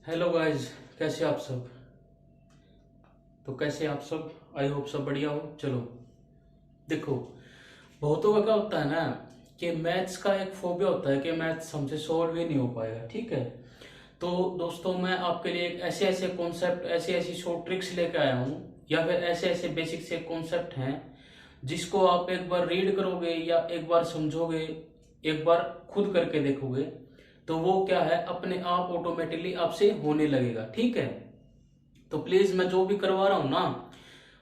Hello guys, कैसे आप सब। तो कैसे आप सब, आई होप सब बढ़िया हो। चलो देखो, बहुतों का क्या होता है ना कि मैथ्स का एक फोबिया होता है कि मैथ्स हमसे सॉल्व ही नहीं हो पाएगा। ठीक है, तो दोस्तों मैं आपके लिए एक ऐसे ऐसे कॉन्सेप्ट, ऐसी ऐसी शॉर्ट ट्रिक्स लेकर आया हूँ, या फिर ऐसे ऐसे बेसिक से कॉन्सेप्ट हैं जिसको आप एक बार रीड करोगे या एक बार समझोगे, एक बार खुद करके देखोगे, तो वो क्या है, अपने आप ऑटोमेटिकली आपसे होने लगेगा। ठीक है, तो प्लीज मैं जो भी करवा रहा हूं ना,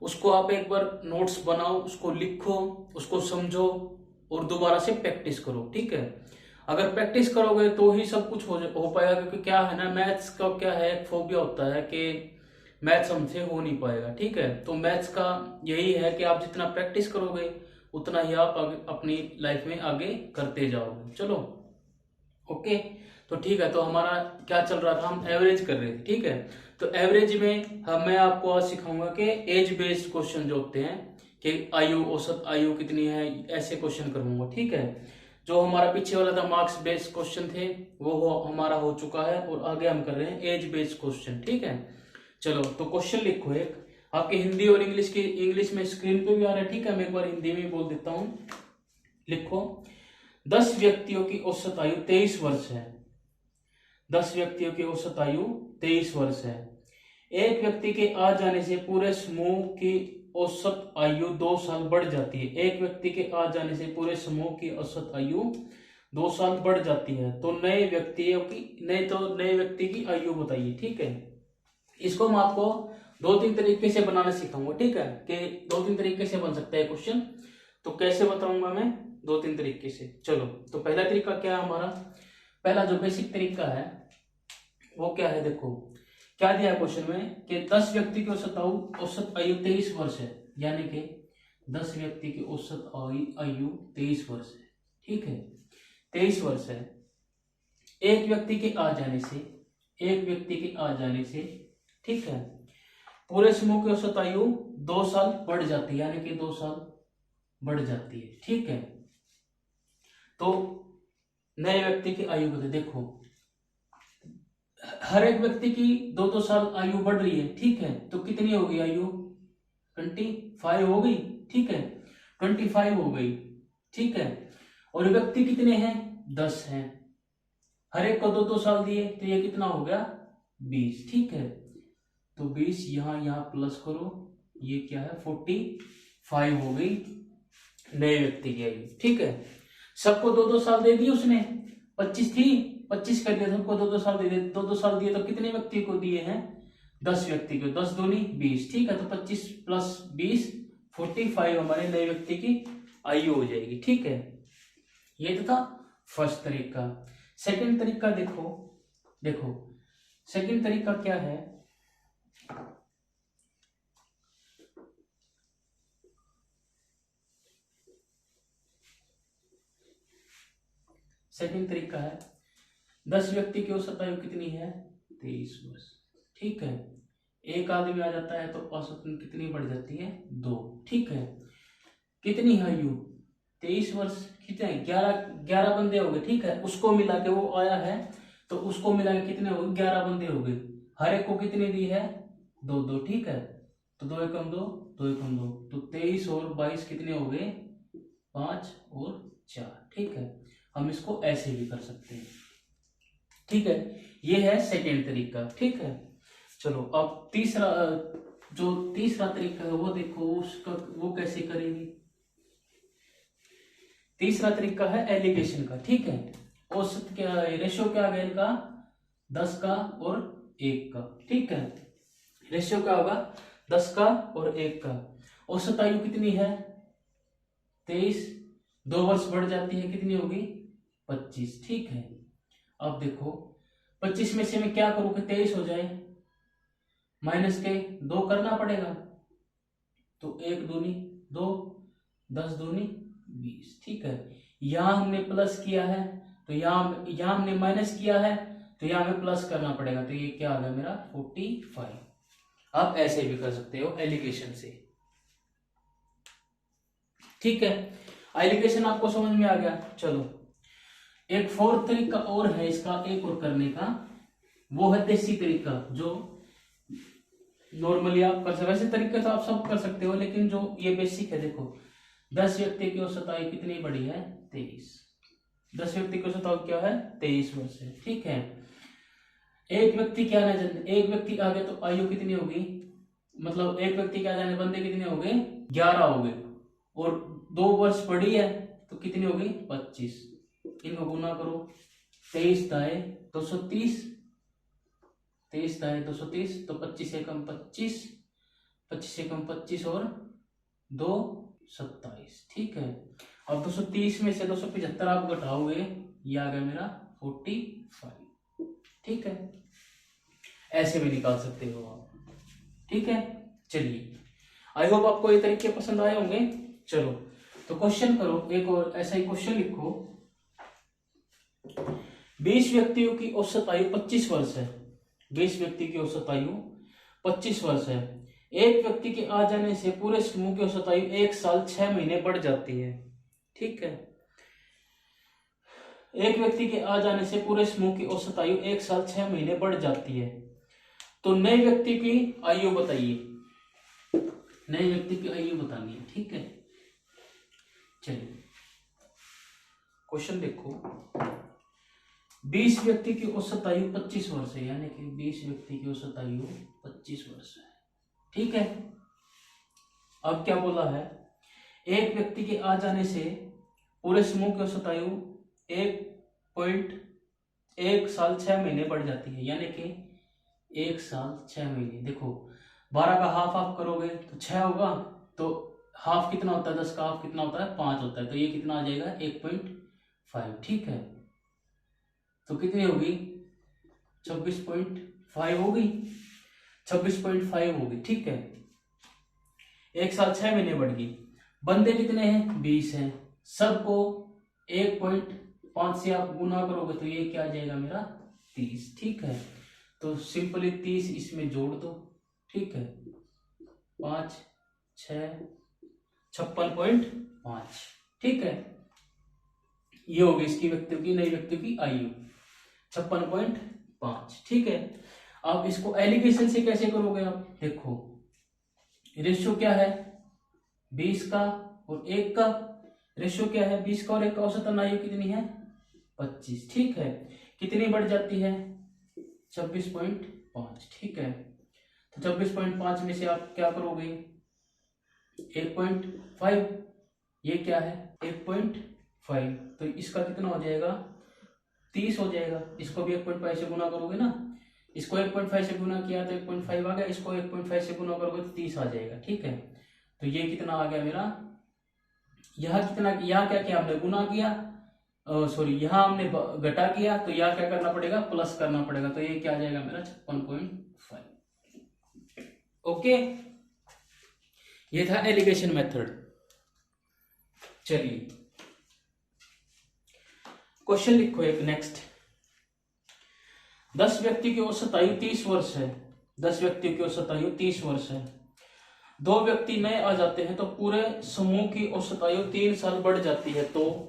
उसको आप एक बार नोट्स बनाओ, उसको लिखो, उसको समझो और दोबारा से प्रैक्टिस करो। ठीक है, अगर प्रैक्टिस करोगे तो ही सब कुछ हो पाएगा। क्योंकि क्या है ना, मैथ्स का क्या है, एक फोबिया होता है कि मैथ्स हमसे हो नहीं पाएगा। ठीक है, तो मैथ्स का यही है कि आप जितना प्रैक्टिस करोगे उतना ही आप अपनी लाइफ में आगे करते जाओगे। चलो ओके, तो ठीक है, तो हमारा क्या चल रहा था, हम एवरेज कर रहे थे। ठीक है, तो एवरेज में मैं आपको आज सिखाऊंगा कि एज बेस्ड क्वेश्चन जो होते हैं कि आयु, औसत आयु कितनी है, ऐसे क्वेश्चन करूंगा। ठीक है, जो हमारा पीछे वाला था मार्क्स बेस्ड क्वेश्चन थे हमारा हो चुका है, और आगे हम कर रहे हैं एज बेस्ड क्वेश्चन। ठीक है, चलो तो क्वेश्चन लिखो एक, आपके हिंदी और इंग्लिश में स्क्रीन पे भी आ रहा है। ठीक है, मैं एक बार हिंदी में बोल देता हूँ। लिखो, 10 व्यक्तियों की औसत आयु 23 वर्ष है। 10 व्यक्तियों की औसत आयु 23 वर्ष है। एक व्यक्ति के आ जाने से पूरे समूह की औसत आयु 2 साल बढ़ जाती है। एक व्यक्ति के आ जाने से पूरे समूह की औसत आयु 2 साल बढ़ जाती है। तो नए व्यक्ति की आयु बताइए। ठीक है, इसको मैं आपको दो तीन तरीके से बनाना सिखाऊंगा। ठीक है, कि दो तीन तरीके से बन सकता है क्वेश्चन, तो कैसे बताऊंगा मैं, दो तीन तरीके से। चलो, तो पहला तरीका क्या है हमारा, पहला जो बेसिक तरीका है वो क्या है, देखो क्या दिया है क्वेश्चन में कि 10 व्यक्ति की औसत आयु 23 वर्ष है। यानी कि 10 व्यक्ति की औसत आयु 23 वर्ष है। ठीक है, 23 वर्ष है। एक व्यक्ति के आ जाने से, एक व्यक्ति के आ जाने से, ठीक है, पूरे समूह की औसत आयु 2 साल बढ़ जाती है, यानी कि 2 साल बढ़ जाती है। ठीक है, तो नए व्यक्ति की आयु बता, देखो हर एक व्यक्ति की 2-2 साल आयु बढ़ रही है। ठीक है, तो कितनी हो गई आयु, 25 हो गई। ठीक है, 25 हो गई। ठीक है, और व्यक्ति कितने हैं, 10 हैं, हर एक को 2-2 साल दिए, तो ये कितना हो गया, 20। ठीक है, तो 20 यहां प्लस करो, ये क्या है, 45 हो गई नए व्यक्ति की आयु। ठीक है, सबको 2-2 साल दे दिए उसने, 25 थी, 25 कर दिया, सबको 2-2 साल दे दिए, 2-2 साल दिए, तो कितने व्यक्ति को दिए हैं, 10 व्यक्ति को, 10 दूनी 20। ठीक है, तो 25 प्लस 20 45 हमारे नए व्यक्ति की आयु हो जाएगी। ठीक है, ये तो था फर्स्ट तरीका। सेकंड तरीका देखो, देखो सेकंड तरीका क्या है, सेकंड तरीका है 10 व्यक्ति की औसत आयु कितनी है, 23 वर्ष। ठीक है, एक आदमी आ जाता है तो औसत कितनी बढ़ जाती है, 2। ठीक है, कितनी है आयु, 23 वर्ष, कितने 11 बंदे हो गए। ठीक है, उसको मिला के वो आया है, तो उसको मिला के कितने हो गए, 11 बंदे हो गए, हर एक को कितनी दी है, 2-2। ठीक है, तो 2 एकम 2, 2 एकम 2, तो 23 और 22 कितने हो गए, 5 और 4। ठीक है, हम इसको ऐसे भी कर सकते हैं। ठीक है, ये है सेकेंड तरीका। ठीक है, चलो अब जो तीसरा तरीका है वो देखो, उसका वो कैसे करेंगे। तीसरा तरीका है एलिगेशन का। ठीक है, औसत क्या, रेशियो क्या आ गया इनका, 10 का और 1 का। ठीक है, रेशियो क्या होगा, 10 का और 1 का। औसत आयु कितनी है, 23, 2 वर्ष बढ़ जाती है, कितनी होगी, 25। ठीक है, अब देखो 25 में से मैं क्या करूं कि 23 हो जाए, माइनस के 2 करना पड़ेगा, तो 1 दूनी 2, 10 दूनी 20। ठीक है, यहां हमने प्लस किया है, तो यहां हमने माइनस किया है, तो यहां हमें प्लस करना पड़ेगा, तो ये क्या आ गया मेरा 45। आप ऐसे भी कर सकते हो एलिगेशन से। ठीक है, एलिगेशन आपको समझ में आ गया। चलो, एक फोर्थ तरीका और है इसका, एक और करने का, वो है देसी तरीका, जो नॉर्मली आप कर सकते, वैसे तरीके तो आप सब कर सकते हो, लेकिन जो ये बेसिक है। देखो 10 व्यक्ति की औसत आयु कितनी बड़ी है? 23। 10 व्यक्ति की औसत आयु क्या है? 23 वर्ष है। ठीक है, एक व्यक्ति क्या ना जाने, एक व्यक्ति आ गया तो आयु कितनी होगी, मतलब एक व्यक्ति क्या जाने बंदे कितने हो गए? 11 हो गए। और 2 वर्ष बड़ी है तो कितनी होगी? 25। इनको गुना करो, 23 दाए 230, 23 दाए 230, तो 25 एकम 25, 25 एकम 25 और 2 27। ठीक है, अब 230 में से 275 आप घटाओगे, ये आ गया मेरा 45। ठीक है, ऐसे भी निकाल सकते हो आप। ठीक है, चलिए, आई होप आपको ये तरीके पसंद आए होंगे। चलो तो क्वेश्चन करो, एक और ऐसा ही क्वेश्चन लिखो। 20 व्यक्तियों की औसत आयु 25 वर्ष है। 20 व्यक्ति की औसत आयु 25 वर्ष है। एक व्यक्ति के आ जाने से पूरे समूह की औसत आयु 1 साल 6 महीने बढ़ जाती है। ठीक है, एक व्यक्ति के आ जाने से पूरे समूह की औसत आयु 1 साल 6 महीने बढ़ जाती है, तो नए व्यक्ति की आयु बताइए। नए व्यक्ति की आयु बतानी है। ठीक है, चलिए क्वेश्चन देखो। 20 व्यक्ति की औसत आयु 25 वर्ष है, यानी कि 20 व्यक्ति की औसत आयु 25 वर्ष है। ठीक है, अब क्या बोला है? एक व्यक्ति के आ जाने से पूरे समूह की औसत आयु 1 साल 6 महीने बढ़ जाती है, यानी कि 1 साल 6 महीने। देखो 12 का हाफ हाफ करोगे तो 6 होगा, तो हाफ कितना होता है? 10 का हाफ कितना होता है? 5 होता है, तो ये कितना आ जाएगा? 1.5। ठीक है, तो कितनी होगी? 26.5 होगी, 26.5 होगी। ठीक है, 1 साल 6 महीने बढ़ गई। बंदे कितने हैं? 20 हैं। सबको 1.5 से आप गुना करोगे तो ये क्या आ जाएगा मेरा? 30। ठीक है, तो सिंपली 30 इसमें जोड़ दो। ठीक है, 5 6 56.5। ठीक है, ये होगी इसकी व्यक्तियों की, नई व्यक्तियों की आयु 56.5। ठीक है, अब इसको एलिगेशन से कैसे करोगे आप? देखो रेशियो क्या है? 20 का और 1 का। रेशियो क्या है? 20 का और 1 का। औसतन आयु कितनी है? 25। ठीक है, कितनी बढ़ जाती है? 26.5। ठीक है, तो 26.5 में से आप क्या करोगे? 1.5, ये क्या है? 1.5, तो इसका कितना हो जाएगा? 30 हो जाएगा। इसको भी 1.5 से गुना करोगे ना, इसको 1.5 से गुना किया तो 1.5 आ गया, इसको 1.5 से गुना करोगे तो 30 आ जाएगा। ठीक है, तो ये कितना आ गया मेरा? यहाँ कितना, यहाँ क्या किया हमने? गुना किया, सॉरी यहाँ हमने घटा किया, तो यहाँ क्या करना पड़ेगा? प्लस करना पड़ेगा, तो ये क्या आ जाएगा मेरा? 56.5। ओके, ये था एलिगेशन मेथड। चलिए क्वेश्चन लिखो एक नेक्स्ट। 10 व्यक्ति की औसत आयु 30 वर्ष है। 10 व्यक्तियों की औसत आयु 30 वर्ष है। 2 व्यक्ति नए आ जाते हैं तो पूरे समूह की औसत आयु 3 साल बढ़ जाती है, तो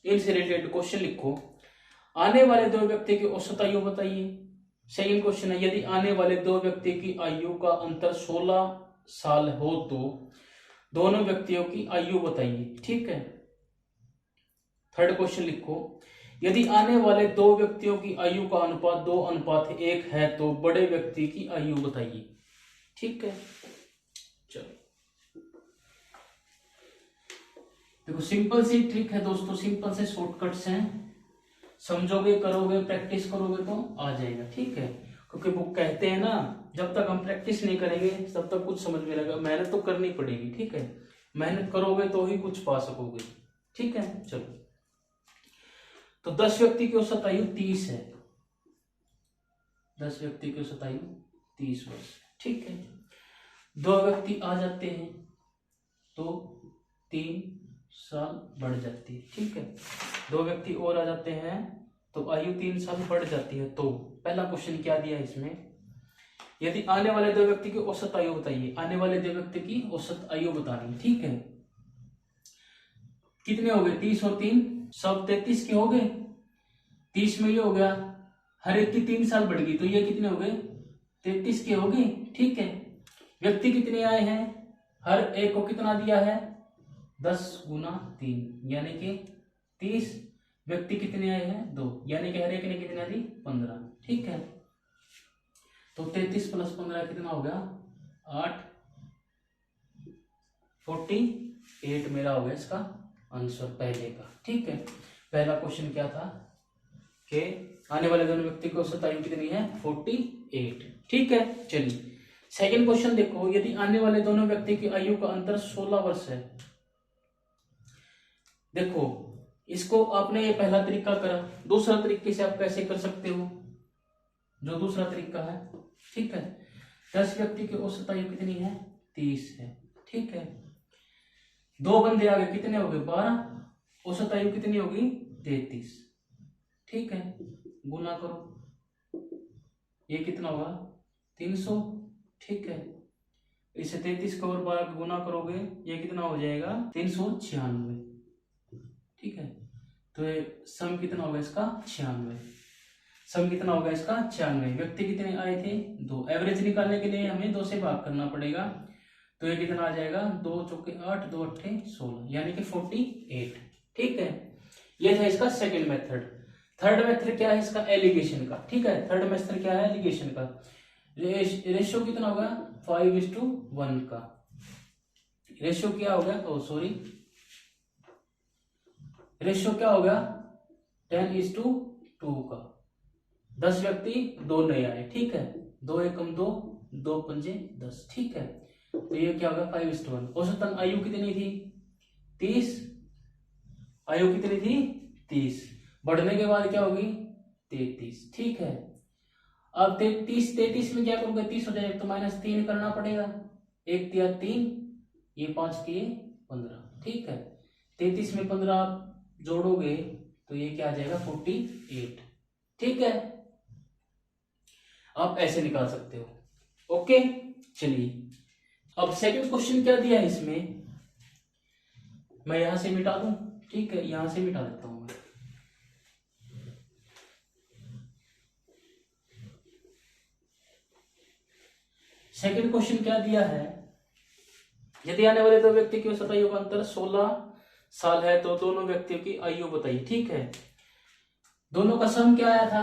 इनसे रिलेटेड क्वेश्चन लिखो। आने वाले 2 व्यक्ति की औसत आयु बताइए। सेकंड क्वेश्चन है, यदि आने वाले 2 व्यक्ति की आयु का अंतर 16 साल हो तो दोनों व्यक्तियों की आयु बताइए। ठीक है, थर्ड क्वेश्चन लिखो, यदि आने वाले 2 व्यक्तियों की आयु का अनुपात 2:1 है तो बड़े व्यक्ति की आयु बताइए। ठीक है, चलो देखो सिंपल सी ट्रिक है दोस्तों, सिंपल से शॉर्टकट्स हैं, समझोगे, करोगे, प्रैक्टिस करोगे तो आ जाएगा। ठीक है, क्योंकि वो कहते हैं ना, जब तक हम प्रैक्टिस नहीं करेंगे तब तक कुछ समझ में लगेगा। मेहनत तो करनी पड़ेगी। ठीक है, मेहनत करोगे तो ही कुछ पा सकोगे। ठीक है, चलो तो 10 व्यक्ति की औसत आयु 30 है। 10 व्यक्ति की औसत आयु 30 वर्ष। ठीक है, 2 व्यक्ति आ जाते हैं तो 3 साल बढ़ जाती है। ठीक है, 2 व्यक्ति और आ जाते हैं तो आयु 3 साल बढ़ जाती है। तो पहला क्वेश्चन क्या दिया इसमें, यदि आने वाले 2 व्यक्ति की औसत आयु बताइए। आने वाले 2 व्यक्ति की औसत आयु बतानी। ठीक है, कितने हो गए? 30 और 3 सब 33 के हो गए। 30 में ये हो गया हर एक की 3 साल बढ़ गई, तो ये कितने हो गए 33 के हो गए। ठीक है, व्यक्ति कितने आए हैं, हर एक को कितना दिया है 10 गुना 3 यानी कि 30। व्यक्ति कितने आए हैं 2, यानी कि हर एक ने कितना दी 15। ठीक है, तो 33 प्लस 15 कितना हो गया 8, 48 मेरा हो गया इसका आंसर पहले का। ठीक है, पहला क्वेश्चन क्या था कि आने वाले दोनों व्यक्ति को औसत आयु कितनी है 48। ठीक है, चलिए सेकंड क्वेश्चन देखो, यदि आने वाले दोनों व्यक्ति की आयु का अंतर 16 वर्ष है। देखो इसको आपने ये पहला तरीका करा, दूसरा तरीके से आप कैसे कर सकते हो, जो दूसरा तरीका है। ठीक है, 10 व्यक्ति की औसत आयु कितनी है 30 है। ठीक है, 2 बंदे आ गए, कितने हो गए 12, औसत आयु कितनी होगी 33। ठीक है, गुना करो, ये कितना होगा 300। ठीक है, इसे 33 को और 12 गुना करोगे, ये कितना हो जाएगा 396। ठीक है, तो ये सम कितना होगा इसका 96। सम कितना होगा इसका 96। व्यक्ति कितने आए थे 2, एवरेज निकालने के लिए हमें 2 से भाग करना पड़ेगा, तो ये कितना आ जाएगा 2 चौके 8, 2 अट्ठे 16 यानी कि 48। ठीक है, ये था इसका सेकंड मेथड। थर्ड मेथड क्या है इसका एलिगेशन का। ठीक है, थर्ड मेथड क्या है एलिगेशन का, रेशियो कितना होगा 5:1 का। रेशियो क्या हो गया, रेशियो क्या हो गया 10:2 का। 10 व्यक्ति 2 नए आए। ठीक है, 2 एकम 2, 2 पंजे 10। ठीक है, तो ये क्या होगा 5:1। औसतन आयु कितनी थी 30, आयु कितनी थी 30, बढ़ने के बाद क्या होगी 33। ठीक है, अब 33 में क्या करोगे 30 हो जाएगा, तो -3 करना पड़ेगा, 1 तिया 3, ये 5 तिये 15। ठीक है, 33 में 15 आप जोड़ोगे तो ये क्या आ जाएगा 48। ठीक है, आप ऐसे निकाल सकते हो। ओके, चलिए अब सेकंड क्वेश्चन क्या दिया है इसमें, मैं यहां से मिटा दूं। ठीक है, यहां से मिटा देता हूं मैं। सेकंड क्वेश्चन क्या दिया है, यदि आने वाले 2 व्यक्ति की औसत आयु का अंतर 16 साल है तो दोनों व्यक्तियों की आयु बताइए। ठीक है, दोनों का सम क्या आया था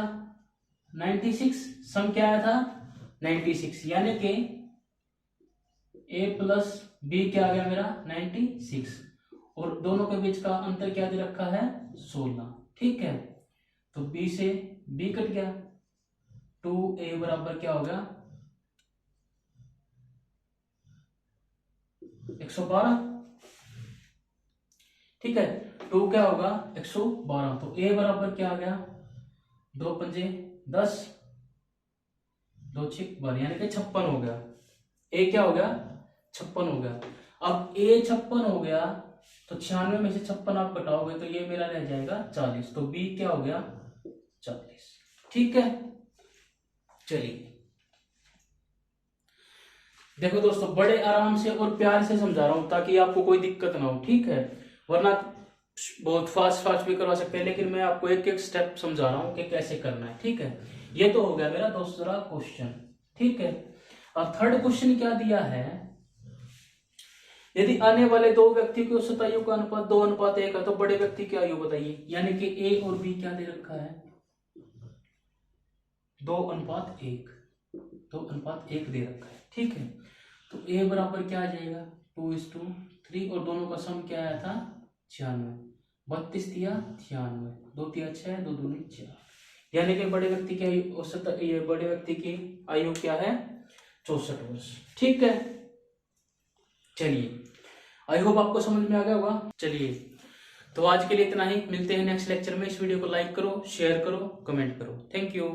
96, सम क्या आया था 96, यानी कि a प्लस बी क्या आ गया मेरा 96, और दोनों के बीच का अंतर क्या दे रखा है 16। ठीक है, तो b से b कट गया, 2a बराबर क्या हो गया 112। ठीक है, 2 क्या होगा 112, तो a बराबर क्या आ गया 2 पंजे 10, 2 छक 12 यानी कि 56 हो गया। a क्या हो गया 56 हो गया। अब a 56 हो गया तो 96 में से 56 आप कटाओगे तो ये मेरा रह जाएगा 40, तो b क्या हो गया 40। ठीक है, चलिए देखो दोस्तों, बड़े आराम से और प्यार से समझा रहा हूं ताकि आपको कोई दिक्कत ना हो। ठीक है, वरना बहुत फास्ट भी करवा सकते हैं, लेकिन मैं आपको एक एक स्टेप समझा रहा हूं कि कैसे करना है। ठीक है, ये तो हो गया मेरा दूसरा क्वेश्चन। ठीक है, और थर्ड क्वेश्चन क्या दिया है, यदि आने वाले 2 व्यक्ति की औसत आयु का अनुपात 2:1 है तो बड़े व्यक्ति की आयु बताइए। यानी कि a और b क्या दे रखा है 2:1, 2:1 दे रखा है। ठीक है, तो a बराबर क्या आ जाएगा 2:3, और दोनों का सम क्या आया था 96, 32 तिया 96, 2 तिया 6, 2 दूनी 4, यानी कि बड़े व्यक्ति की आयु औसत, ये बड़े व्यक्ति की आयु क्या है 64 वर्ष। ठीक है, चलिए आई होप आपको समझ में आ गया होगा। चलिए तो आज के लिए इतना ही, मिलते हैं नेक्स्ट लेक्चर में। इस वीडियो को लाइक करो, शेयर करो, कमेंट करो। Thank you.